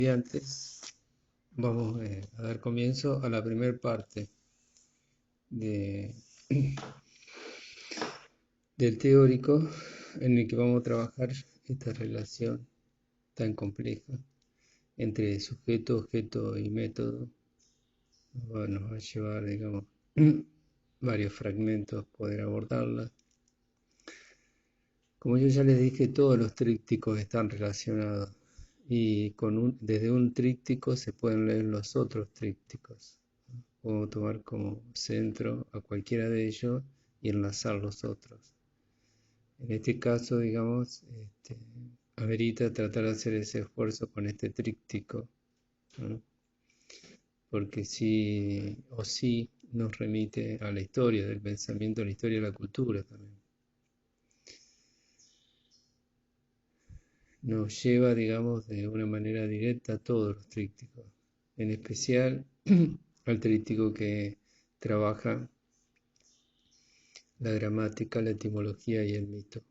Estudiantes, vamos a dar comienzo a la primera parte de, del teórico en el que vamos a trabajar esta relación tan compleja entre sujeto, objeto y método. Nos va a llevar, digamos, varios fragmentos poder abordarla. Como yo ya les dije, todos los trípticos están relacionados y desde un tríptico se pueden leer los otros trípticos. Puedo tomar como centro a cualquiera de ellos y enlazar los otros. En este caso, digamos, amerita tratar de hacer ese esfuerzo con este tríptico, ¿no? Porque sí o sí nos remite a la historia del pensamiento, a la historia de la cultura también. Nos lleva, digamos, de una manera directa a todos los trípticos, en especial al tríptico que trabaja la gramática, la etimología y el mito.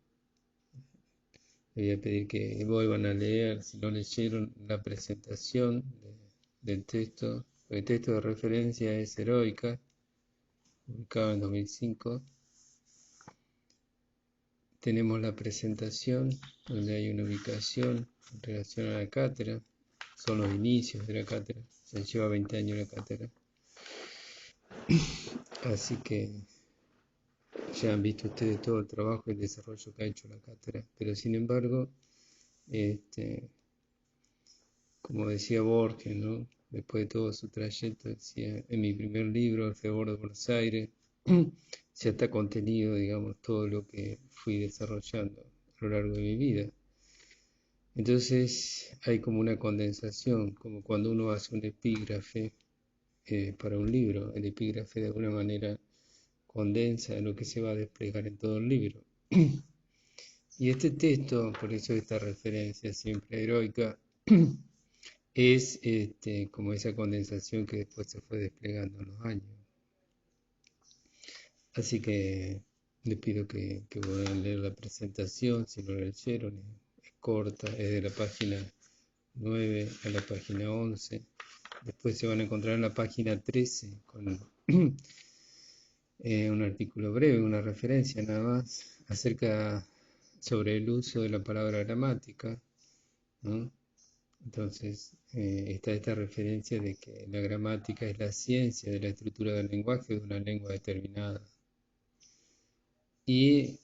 Les voy a pedir que vuelvan a leer, si no leyeron, la presentación del texto. El texto de referencia es Heroica, publicado en 2005. Tenemos la presentación, donde hay una ubicación en relación a la cátedra. Son los inicios de la cátedra. Se lleva 20 años la cátedra. Así que ya han visto ustedes todo el trabajo y el desarrollo que ha hecho la cátedra. Pero sin embargo, como decía Borges, ¿no? Después de todo su trayecto, decía, en mi primer libro, El Fervor de Buenos Aires, ya está contenido, digamos, todo lo que fui desarrollando a lo largo de mi vida. Entonces hay como una condensación, como cuando uno hace un epígrafe para un libro. El epígrafe de alguna manera condensa lo que se va a desplegar en todo el libro. Y este texto, por eso esta referencia siempre heroica, es como esa condensación que después se fue desplegando en los años. Así que les pido que vuelvan a leer la presentación, si no la leyeron, es corta, es de la página 9 a la página 11. Después se van a encontrar en la página 13 con un artículo breve, una referencia nada más, sobre el uso de la palabra gramática, ¿no? Entonces, está esta referencia de que la gramática es la ciencia de la estructura del lenguaje de una lengua determinada. Y,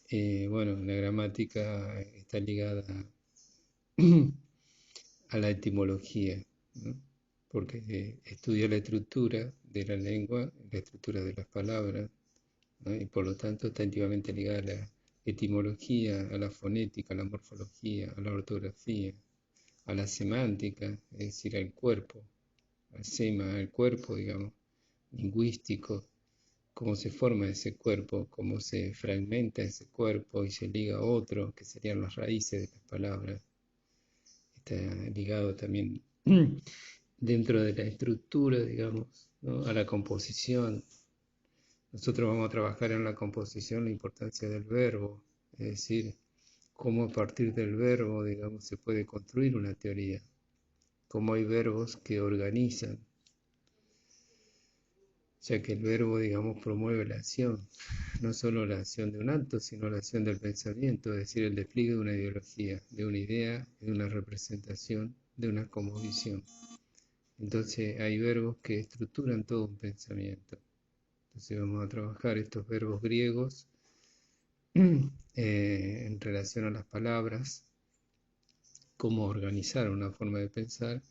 bueno, la gramática está ligada a la etimología, ¿no? Porque estudia la estructura de la lengua, la estructura de las palabras, ¿no? Y por lo tanto está íntimamente ligada a la etimología, a la fonética, a la morfología, a la ortografía, a la semántica, es decir, al cuerpo, al sema, al cuerpo, digamos, lingüístico, cómo se forma ese cuerpo, cómo se fragmenta ese cuerpo y se liga a otro, que serían las raíces de las palabras. Está ligado también dentro de la estructura, digamos, ¿no? A la composición. Nosotros vamos a trabajar en la composición la importancia del verbo, es decir, cómo a partir del verbo, digamos, se puede construir una teoría. Cómo hay verbos que organizan, ya que el verbo, digamos, promueve la acción, no solo la acción de un acto, sino la acción del pensamiento, es decir, el despliegue de una ideología, de una idea, de una representación, de una cosmovisión. Entonces hay verbos que estructuran todo un pensamiento. Entonces vamos a trabajar estos verbos griegos en relación a las palabras, cómo organizar una forma de pensar,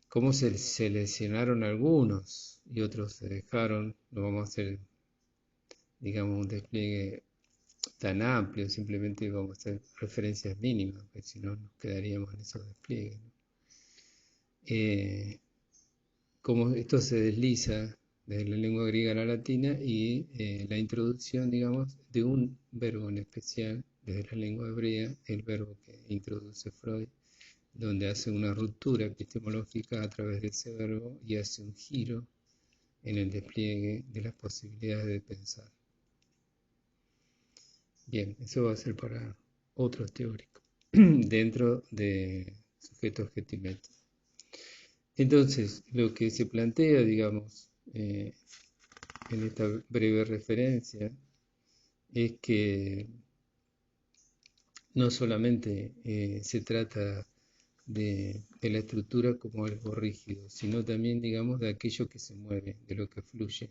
cómo se seleccionaron algunos y otros se dejaron. No vamos a hacer, digamos, un despliegue tan amplio, simplemente vamos a hacer referencias mínimas, porque si no nos quedaríamos en esos despliegues, ¿no? Cómo esto se desliza desde la lengua griega a la latina y la introducción, digamos, de un verbo en especial desde la lengua hebrea, el verbo que introduce Freud, donde hace una ruptura epistemológica a través de ese verbo y hace un giro en el despliegue de las posibilidades de pensar. Bien, eso va a ser para otros teóricos, dentro de sujeto, objeto y método. Entonces, lo que se plantea, digamos, en esta breve referencia, es que no solamente se trata de la estructura como algo rígido, sino también, digamos, de aquello que se mueve, de lo que fluye,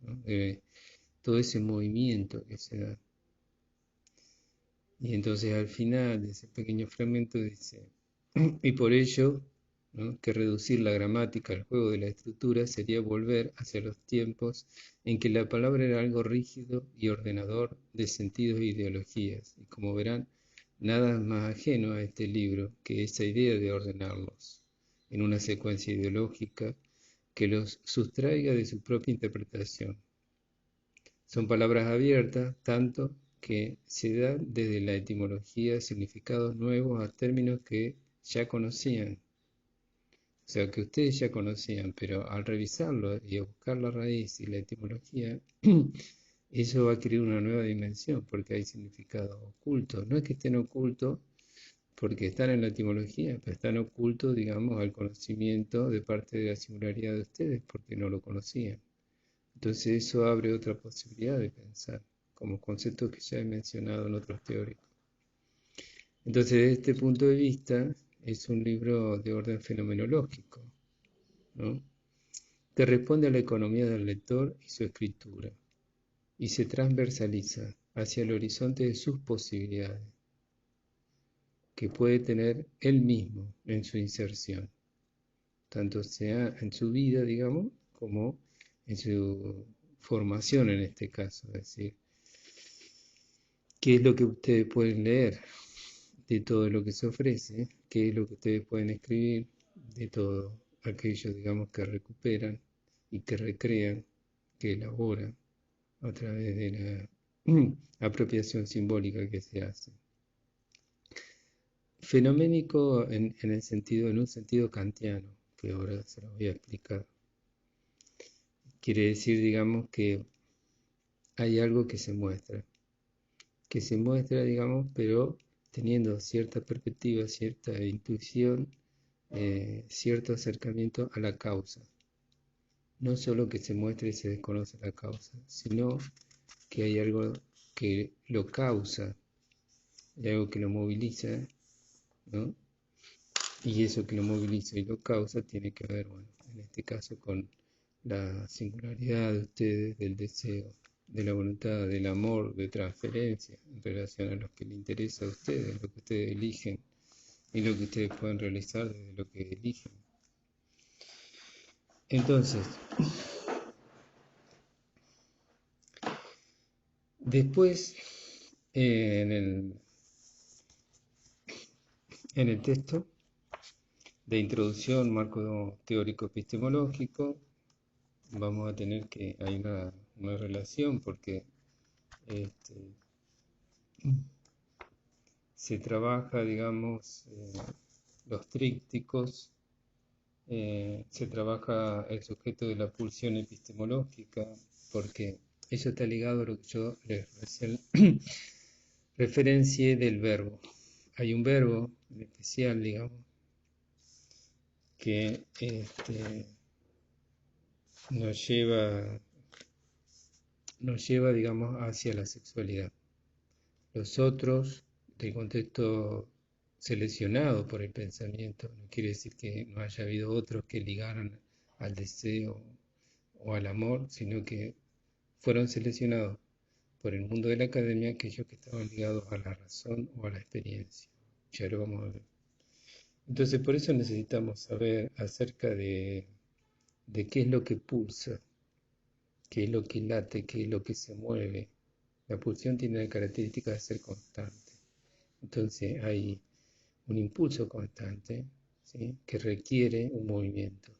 ¿no? De todo ese movimiento que se da. Y entonces al final de ese pequeño fragmento dice, y por ello, ¿no?, que reducir la gramática al juego de la estructura sería volver hacia los tiempos en que la palabra era algo rígido y ordenador de sentidos e ideologías. Y como verán, nada más ajeno a este libro que esa idea de ordenarlos en una secuencia ideológica que los sustraiga de su propia interpretación. Son palabras abiertas, tanto que se dan desde la etimología significados nuevos a términos que ya conocían. O sea, que ustedes ya conocían, pero al revisarlo y a buscar la raíz y la etimología, eso va a adquirir una nueva dimensión, porque hay significados ocultos. No es que estén ocultos porque están en la etimología, pero están ocultos, digamos, al conocimiento de parte de la singularidad de ustedes, porque no lo conocían. Entonces eso abre otra posibilidad de pensar, como conceptos que ya he mencionado en otros teóricos. Entonces, desde este punto de vista, es un libro de orden fenomenológico, ¿no?, que responde a la economía del lector y su escritura, y se transversaliza hacia el horizonte de sus posibilidades, que puede tener él mismo en su inserción, tanto sea en su vida, digamos, como en su formación en este caso, es decir, qué es lo que ustedes pueden leer de todo lo que se ofrece, qué es lo que ustedes pueden escribir de todo aquello, digamos, que recuperan y que recrean, que elaboran a través de la apropiación simbólica que se hace. Fenoménico en un sentido kantiano, que ahora se lo voy a explicar. Quiere decir, digamos, que hay algo que se muestra, digamos, pero teniendo cierta perspectiva, cierta intuición, cierto acercamiento a la causa. No solo que se muestre y se desconoce la causa, sino que hay algo que lo causa, hay algo que lo moviliza, ¿no? Y eso que lo moviliza y lo causa tiene que ver, bueno, en este caso con la singularidad de ustedes, del deseo, de la voluntad, del amor, de transferencia en relación a lo que les interesa a ustedes, lo que ustedes eligen y lo que ustedes pueden realizar desde lo que eligen. Entonces, después, en el texto de introducción, marco teórico epistemológico, vamos a tener que, hay una relación porque se trabaja, digamos, los trípticos, se trabaja el sujeto de la pulsión epistemológica, porque eso está ligado a lo que yo les recién referencié del verbo. Hay un verbo en especial, digamos, que nos lleva, digamos, hacia la sexualidad. Los otros, del contexto seleccionado por el pensamiento, no quiere decir que no haya habido otros que ligaran al deseo o al amor, sino que fueron seleccionados por el mundo de la academia aquellos que estaban ligados a la razón o a la experiencia. Ya lo vamos a ver. Entonces, por eso necesitamos saber acerca de qué es lo que pulsa, qué es lo que late, qué es lo que se mueve. La pulsión tiene la característica de ser constante. Entonces hay un impulso constante, ¿sí?, que requiere un movimiento.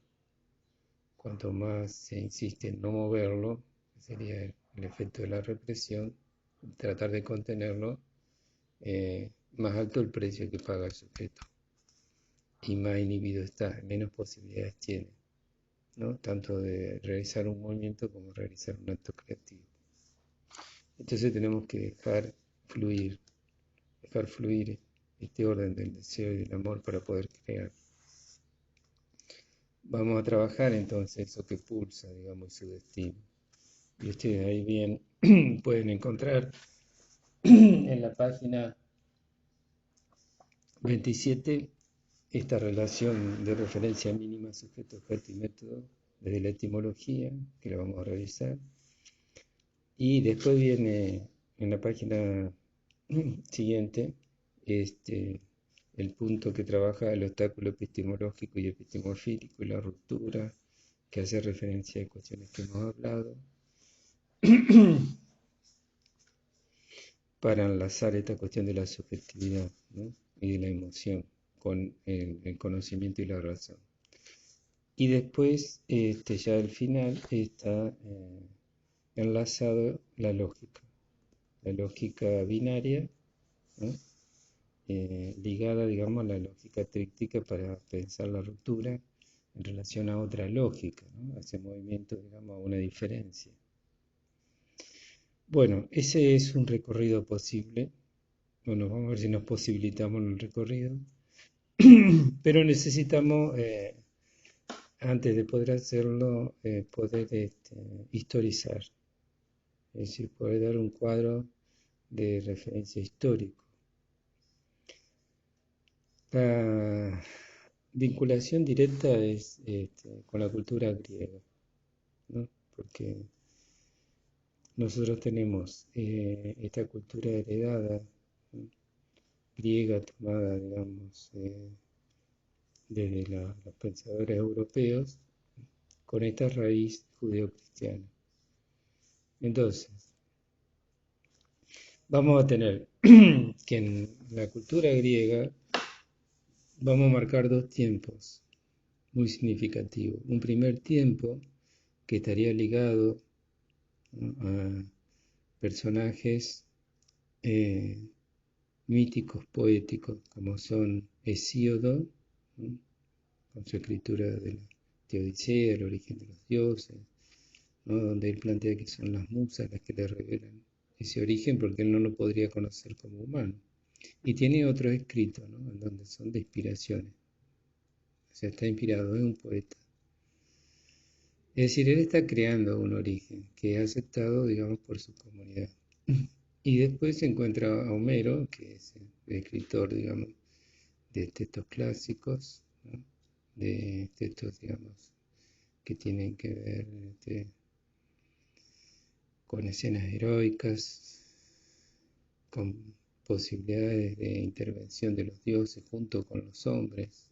Cuanto más se insiste en no moverlo, que sería el efecto de la represión, tratar de contenerlo, más alto el precio que paga el sujeto. Y más inhibido está, menos posibilidades tiene, ¿no?, tanto de realizar un movimiento como realizar un acto creativo. Entonces tenemos que dejar fluir este orden del deseo y del amor para poder crear. vamos a trabajar entonces eso que pulsa, digamos, su destino. Y ustedes ahí bien pueden encontrar en la página 27 esta relación de referencia mínima, sujeto, objeto y método desde la etimología, que la vamos a revisar. Y después viene en la página siguiente el punto que trabaja el obstáculo epistemológico y epistemofílico y la ruptura, que hace referencia a cuestiones que hemos hablado, para enlazar esta cuestión de la subjetividad, ¿no? Y de la emoción con el conocimiento y la razón. Y después, ya al final, está enlazado la lógica binaria, ¿no? Ligada, digamos, a la lógica tríptica para pensar la ruptura en relación a otra lógica, ¿no? Hace movimiento, digamos, a una diferencia. Bueno, ese es un recorrido posible. Bueno, vamos a ver si nos posibilitamos en el recorrido. Pero necesitamos, antes de poder hacerlo, poder historizar. Es decir, poder dar un cuadro de referencia histórico. La vinculación directa es con la cultura griega, ¿no? Porque nosotros tenemos esta cultura heredada, ¿no? Griega, tomada, digamos, desde los pensadores europeos, con esta raíz judeocristiana. Entonces, vamos a tener que en la cultura griega vamos a marcar dos tiempos muy significativos. Un primer tiempo que estaría ligado, ¿no?, a personajes míticos, poéticos, como son Hesíodo, ¿no?, con su escritura de la Teodicea, el origen de los dioses, ¿no?, donde él plantea que son las musas las que le revelan ese origen, porque él no lo podría conocer como humano. Y tiene otros escritos, ¿no?, en donde son de inspiraciones. O sea, está inspirado, es un poeta. Es decir, él está creando un origen que es aceptado, digamos, por su comunidad. Y después se encuentra a Homero, que es el escritor, digamos, de textos clásicos, ¿no?, de textos, digamos, que tienen que ver con escenas heroicas, con posibilidades de intervención de los dioses junto con los hombres,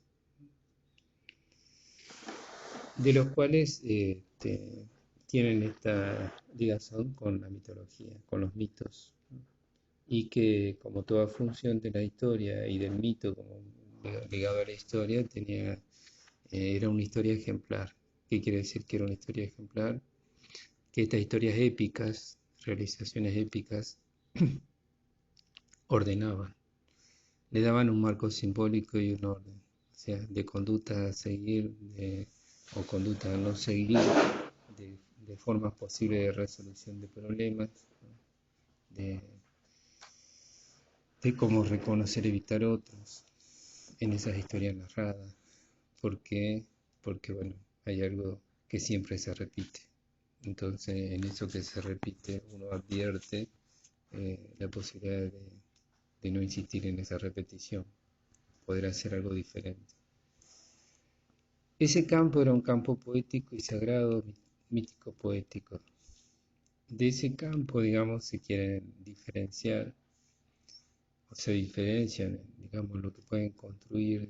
de los cuales tienen esta ligación con la mitología, con los mitos, ¿no?, y que como toda función de la historia y del mito como ligado a la historia, era una historia ejemplar. ¿Qué quiere decir que era una historia ejemplar? Que estas historias épicas, realizaciones épicas, ordenaban, le daban un marco simbólico y un orden, o sea, de conducta a seguir o conducta a no seguir, de formas posibles de resolución de problemas, ¿no?, de cómo reconocer y evitar otros en esas historias narradas. ¿Por qué? Porque, bueno, hay algo que siempre se repite. Entonces, en eso que se repite, uno advierte la posibilidad de no insistir en esa repetición, poder hacer algo diferente. Ese campo era un campo poético y sagrado, mítico poético. De ese campo, digamos, se quieren diferenciar, o se diferencian, digamos, lo que pueden construir,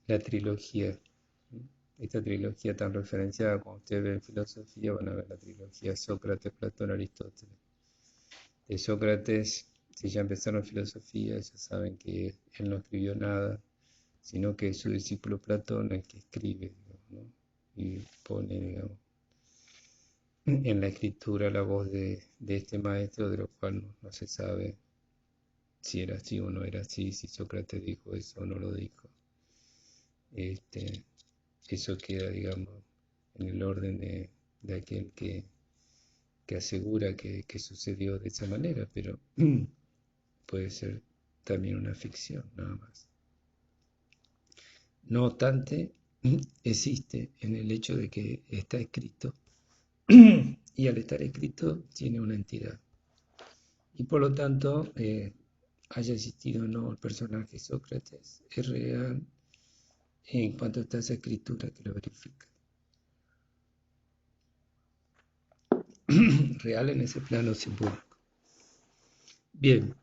la trilogía. Esta trilogía tan referenciada, cuando ustedes ven filosofía, van a ver la trilogía Sócrates, Platón, Aristóteles. De Sócrates, si ya empezaron filosofía, ya saben que él no escribió nada, sino que es su discípulo Platón el que escribe, ¿no?, y pone, digamos, en la escritura la voz de este maestro, de lo cual no se sabe si era así o no era así, si Sócrates dijo eso o no lo dijo. Eso queda, digamos, en el orden de aquel que asegura que sucedió de esa manera, pero puede ser también una ficción, nada más. No obstante, existe en el hecho de que está escrito y al estar escrito tiene una entidad. Y por lo tanto, haya existido o no el personaje Sócrates, es real en cuanto está esa escritura que lo verifica. Real en ese plano simbólico. Bien,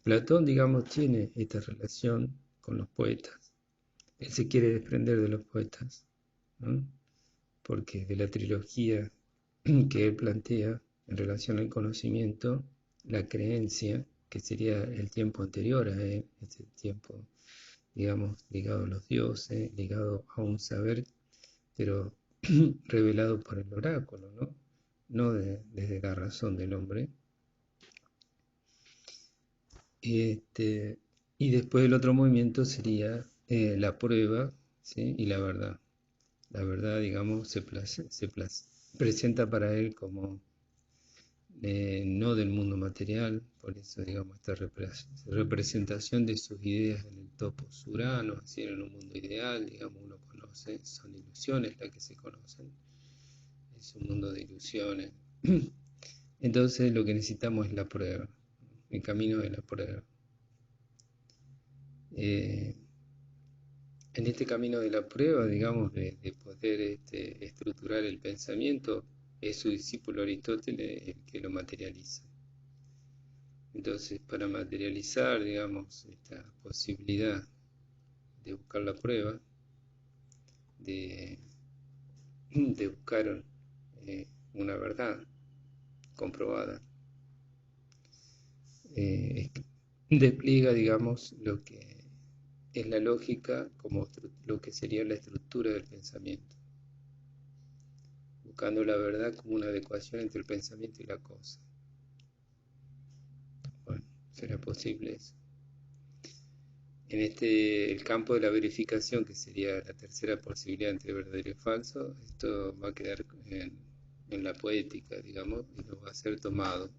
Platón, digamos, tiene esta relación con los poetas. Él se quiere desprender de los poetas, ¿no? Porque de la trilogía que él plantea en relación al conocimiento, la creencia, que sería el tiempo anterior a él, ese tiempo, digamos, ligado a los dioses, ligado a un saber, pero revelado por el oráculo, ¿no? No desde la razón del hombre. Y después el otro movimiento sería la prueba, ¿sí? Y la verdad. La verdad, digamos, presenta para él como no del mundo material, por eso, digamos, esta representación de sus ideas en el topos urano, así en un mundo ideal, digamos, uno conoce, son ilusiones las que se conocen, es un mundo de ilusiones. Entonces lo que necesitamos es la prueba, el camino de la prueba. En este camino de la prueba, digamos, de poder estructurar el pensamiento, es su discípulo Aristóteles el que lo materializa. Entonces, para materializar, digamos, esta posibilidad de buscar la prueba, de, de buscar una verdad comprobada, despliega, digamos, lo que es la lógica como lo que sería la estructura del pensamiento, buscando la verdad como una adecuación entre el pensamiento y la cosa. Bueno, será posible eso. En el campo de la verificación, que sería la tercera posibilidad entre verdadero y falso, esto va a quedar en la poética, digamos, y no va a ser tomado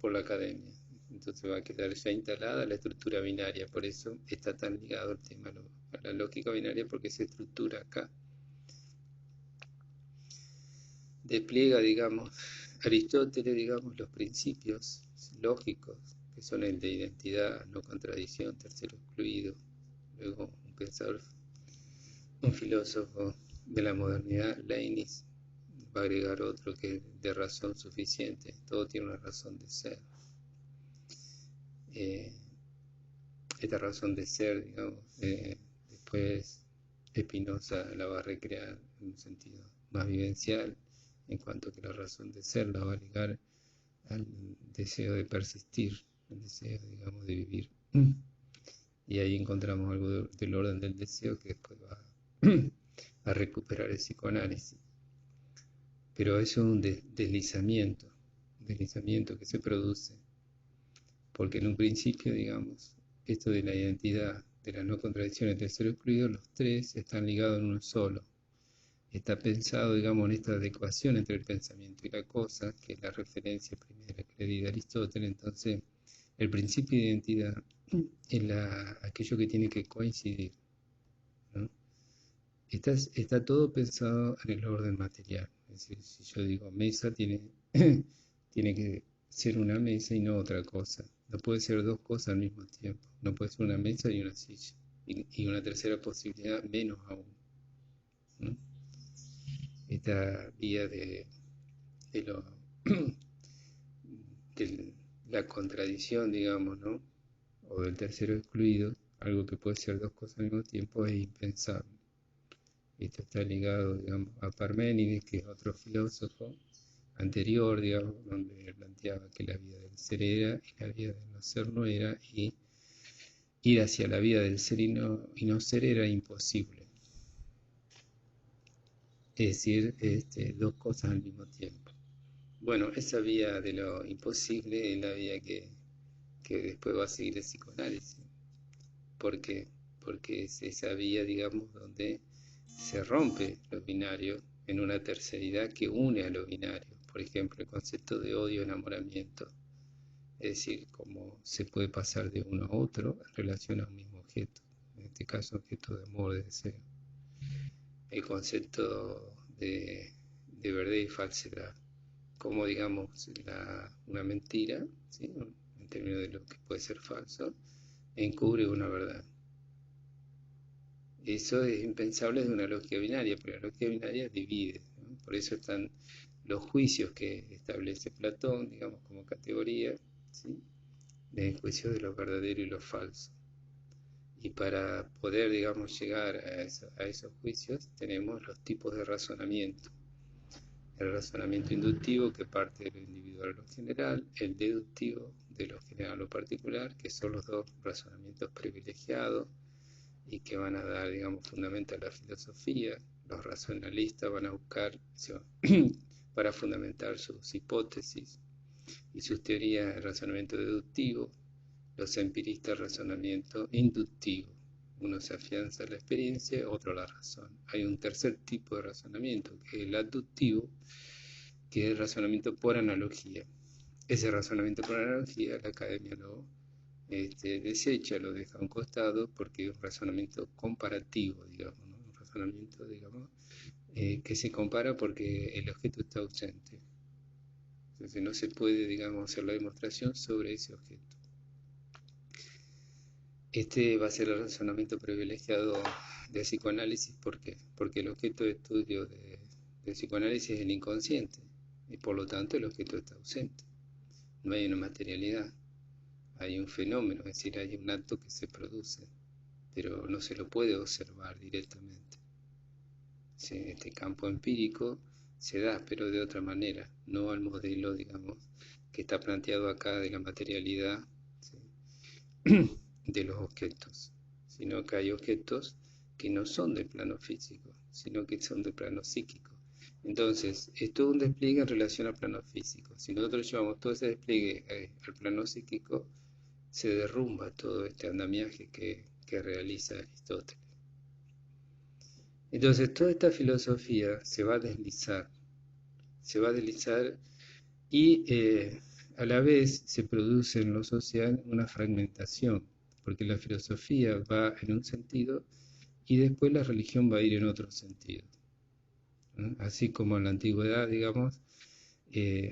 por la academia. Entonces va a quedar ya instalada la estructura binaria, por eso está tan ligado el tema a la lógica binaria, porque se estructura acá. Despliega, digamos, Aristóteles, digamos, los principios lógicos, que son el de identidad, no contradicción, tercero excluido. Luego un pensador, un filósofo de la modernidad, Leibniz, va a agregar otro que es de razón suficiente, todo tiene una razón de ser. Esta razón de ser, digamos, después Spinoza la va a recrear en un sentido más vivencial, en cuanto que la razón de ser la va a ligar al deseo de persistir, al deseo, digamos, de vivir. Y ahí encontramos algo del orden del deseo que después va a recuperar el psicoanálisis. Pero eso es un deslizamiento que se produce, porque en un principio, digamos, esto de la identidad, de la no contradicción entre el tercero excluido, los tres están ligados en uno solo. Está pensado, digamos, en esta adecuación entre el pensamiento y la cosa, que es la referencia primera que le di de Aristóteles. Entonces, el principio de identidad es aquello que tiene que coincidir, ¿no? Está todo pensado en el orden material. Es decir, si yo digo mesa, tiene que ser una mesa y no otra cosa. No puede ser dos cosas al mismo tiempo. No puede ser una mesa y una silla. Y una tercera posibilidad, menos aún, ¿no? Esta vía de, lo, de la contradicción, digamos, ¿no? O del tercero excluido, algo que puede ser dos cosas al mismo tiempo, es impensable. Esto está ligado, digamos, a Parménides, que es otro filósofo anterior, digamos, donde planteaba que la vida del ser era y la vida del no ser no era, y ir hacia la vida del ser y no ser era imposible. Es decir, dos cosas al mismo tiempo. Bueno, esa vía de lo imposible es la vía que después va a seguir el psicoanálisis. ¿Por qué? Porque es esa vía, digamos, donde se rompe lo binario en una terceridad que une a lo binario. Por ejemplo, el concepto de odio-enamoramiento. es decir, cómo se puede pasar de uno a otro en relación a un mismo objeto, en este caso objeto de amor, de deseo. El concepto de verdad y falsedad, como digamos una mentira, ¿sí? En términos de lo que puede ser falso, encubre una verdad. Eso es impensable de una lógica binaria, pero la lógica binaria divide, ¿no? Por eso están los juicios que establece Platón, digamos, como categoría, ¿sí? El juicio de lo verdadero y lo falso. Y para poder, digamos, llegar a esos juicios, tenemos los tipos de razonamiento. El razonamiento inductivo, que parte de lo individual a lo general, el deductivo, de lo general a lo particular, que son los dos razonamientos privilegiados y que van a dar, digamos, fundamento a la filosofía. Los racionalistas van a buscar para fundamentar sus hipótesis y sus teorías el razonamiento deductivo, los empiristas razonamiento inductivo. Uno se afianza en la experiencia, otro la razón. Hay un tercer tipo de razonamiento, que es el aductivo, que es el razonamiento por analogía. Ese razonamiento por analogía la academia lo desecha, lo deja a un costado, porque es un razonamiento comparativo, digamos, ¿no? Un razonamiento, digamos, que se compara porque el objeto está ausente. Entonces no se puede, digamos, hacer la demostración sobre ese objeto. Este va a ser el razonamiento privilegiado de psicoanálisis. ¿Por qué? Porque el objeto de estudio de psicoanálisis es el inconsciente y por lo tanto el objeto está ausente. No hay una materialidad, hay un fenómeno, es decir, hay un acto que se produce, pero no se lo puede observar directamente. ¿Sí? Este campo empírico se da, pero de otra manera, no al modelo, digamos, que está planteado acá de la materialidad, ¿sí? De los objetos, sino que hay objetos que no son del plano físico, sino que son del plano psíquico. Entonces, es todo un despliegue en relación al plano físico. Si nosotros llevamos todo ese despliegue al plano psíquico, se derrumba todo este andamiaje que realiza Aristóteles. Entonces, toda esta filosofía se va a deslizar y a la vez se produce en lo social una fragmentación, porque la filosofía va en un sentido y después la religión va a ir en otro sentido. ¿No? Así como en la antigüedad, digamos,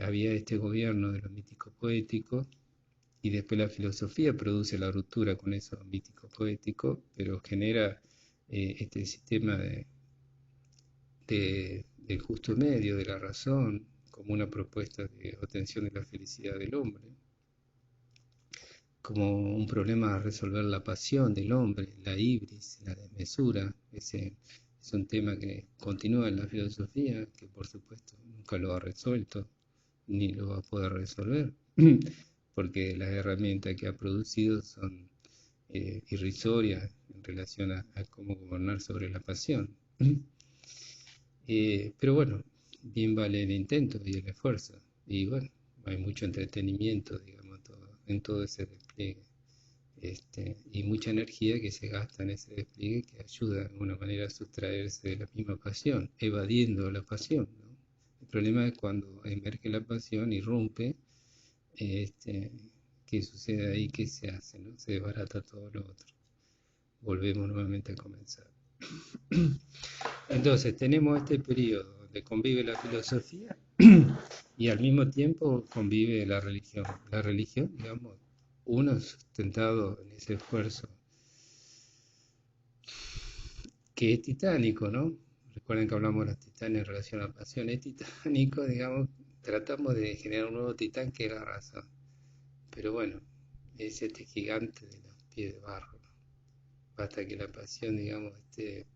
había este gobierno de lo mítico poético y después la filosofía produce la ruptura con eso mítico poético, pero genera este sistema del justo medio, de la razón, como una propuesta de obtención de la felicidad del hombre, como un problema a resolver la pasión del hombre, la ibris, la desmesura. Ese es un tema que continúa en la filosofía, que por supuesto nunca lo ha resuelto, ni lo va a poder resolver, porque las herramientas que ha producido son irrisorias en relación a cómo gobernar sobre la pasión. Pero bueno, bien vale el intento y el esfuerzo. Y bueno, hay mucho entretenimiento, digamos, en todo ese despliegue. Y mucha energía que se gasta en ese despliegue que ayuda de alguna manera a sustraerse de la misma pasión, evadiendo la pasión, ¿no? El problema es cuando emerge la pasión, irrumpe, ¿qué sucede ahí? ¿Qué se hace? ¿No? Se desbarata todo lo otro. Volvemos nuevamente a comenzar. Entonces, tenemos este periodo donde convive la filosofía y al mismo tiempo convive la religión. La religión, digamos, uno sustentado en ese esfuerzo que es titánico, ¿no? Recuerden que hablamos de los titanes en relación a la pasión. Es titánico, digamos, tratamos de generar un nuevo titán que es la razón. Pero bueno, es este gigante de los pies de barro, ¿no? Basta que la pasión, digamos, esté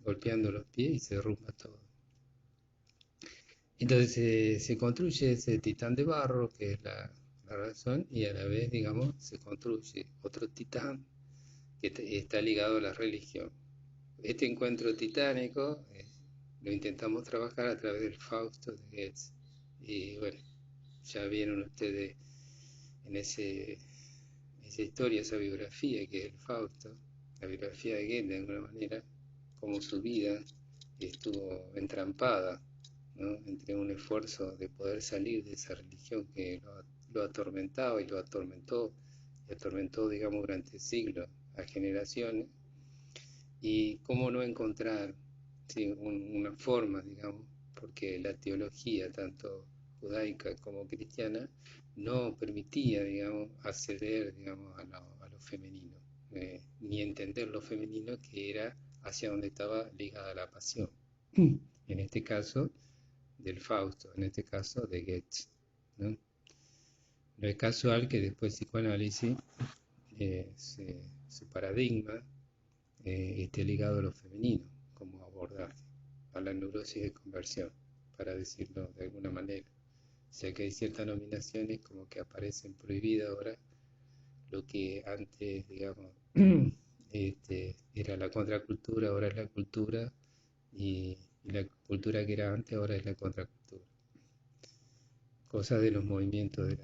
golpeando los pies y se derrumba todo. Entonces se construye ese titán de barro, que es la razón, y a la vez, digamos, se construye otro titán que está ligado a la religión. Este encuentro titánico lo intentamos trabajar a través del Fausto de Goethe. Y bueno, ya vieron ustedes en esa historia, esa biografía que es el Fausto, la biografía de Goethe de alguna manera, cómo su vida estuvo entrampada, ¿no? Entre un esfuerzo de poder salir de esa religión que lo atormentaba y lo atormentó, digamos, durante siglos a generaciones. Y cómo no encontrar, sí, una forma, digamos, porque la teología, tanto judaica como cristiana, no permitía, digamos, acceder, digamos, a lo femenino, ni entender lo femenino, que era hacia donde estaba ligada la pasión. En este caso, del Fausto, en este caso, de Goethe, ¿no? No es casual que después el psicoanálisis, su paradigma, esté ligado a lo femenino, como abordaje, a la neurosis de conversión, para decirlo de alguna manera. O sea que hay ciertas nominaciones como que aparecen prohibidas ahora, lo que antes, digamos, era la contracultura, ahora es la cultura, y la cultura que era antes ahora es la contracultura. Cosas de los movimientos de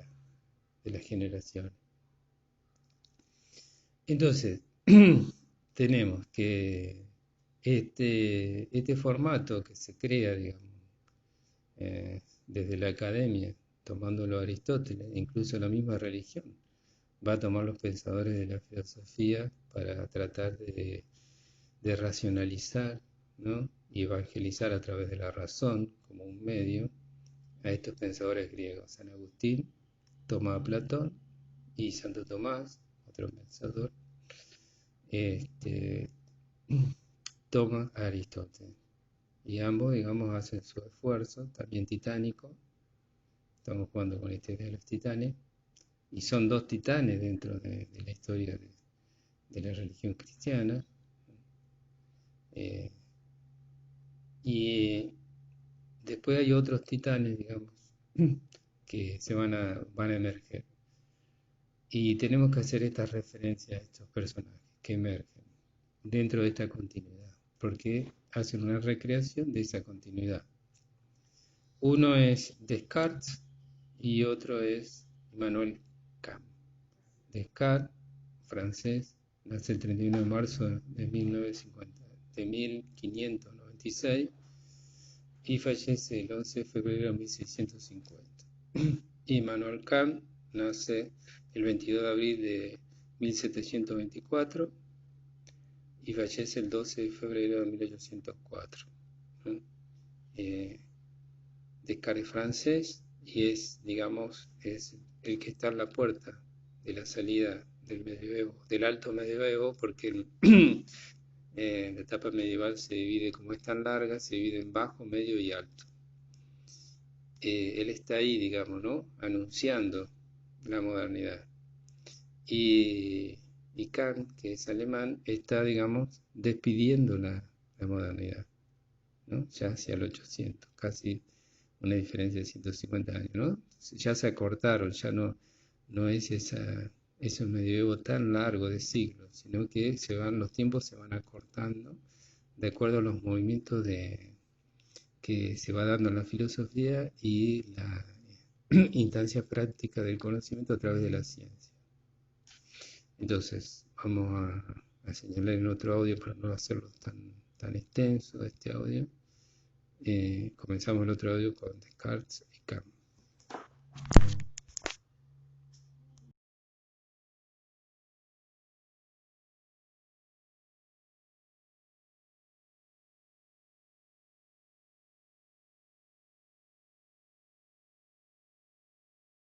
la generación. Entonces, tenemos que este formato que se crea, digamos, desde la academia, tomándolo a Aristóteles, incluso la misma religión, va a tomar los pensadores de la filosofía para tratar de racionalizar, ¿no? Y evangelizar a través de la razón como un medio a estos pensadores griegos. San Agustín toma a Platón y Santo Tomás, otro pensador, toma a Aristóteles. Y ambos, digamos, hacen su esfuerzo, también titánico. Estamos jugando con esta idea de los titanes. Y son dos titanes dentro de la historia de la religión cristiana. Y después hay otros titanes, digamos, que van a emerger. Y tenemos que hacer esta referencia a estos personajes que emergen dentro de esta continuidad, porque hacen una recreación de esa continuidad. Uno es Descartes y otro es Immanuel Kant. Descartes, francés, nace el 31 de marzo de 1596 y fallece el 11 de febrero de 1650. Immanuel Kant nace el 22 de abril de 1724 y fallece el 12 de febrero de 1804. Descartes es francés y es, digamos, es el que está en la puerta de la salida del medioevo, del alto medioevo, porque la etapa medieval se divide, como es tan larga, se divide en bajo, medio y alto. Él está ahí, digamos, ¿no? Anunciando la modernidad. Y Kant, que es alemán, está, digamos, despidiendo la modernidad, ¿no? Ya hacia el 800, casi una diferencia de 150 años, ¿no? Ya se acortaron, ya no es ese medioevo tan largo de siglos, sino que los tiempos se van acortando de acuerdo a los movimientos que se va dando en la filosofía y la instancia práctica del conocimiento a través de la ciencia. Entonces, vamos a señalar en otro audio para no hacerlo tan extenso este audio. Comenzamos el otro audio con Descartes y Kant.